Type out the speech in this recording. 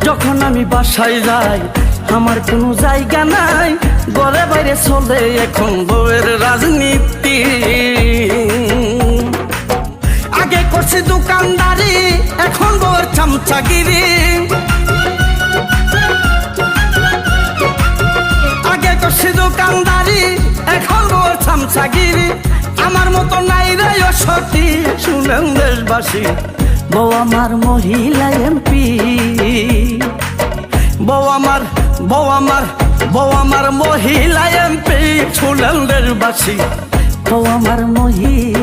যখন আমি বাসায় যাই আমার কোনো জায়গা নাই, ঘরে বাইরে চলে এখন বউয়ের রাজনীতি। আগে করছি দোকানদারি, এখন বউয়ের চামচাগিরি। আগে করছি দোকানদারি, এখন বউয়ের চামচাগিরি। আমার মতো নাই রে সতী, শুনেন দেশবাসী, বউ আমার মহিলা এমপি। বউ আমার মহিলা এমপি, শুনেন দেশবাসী, বউ আমার মহিলা।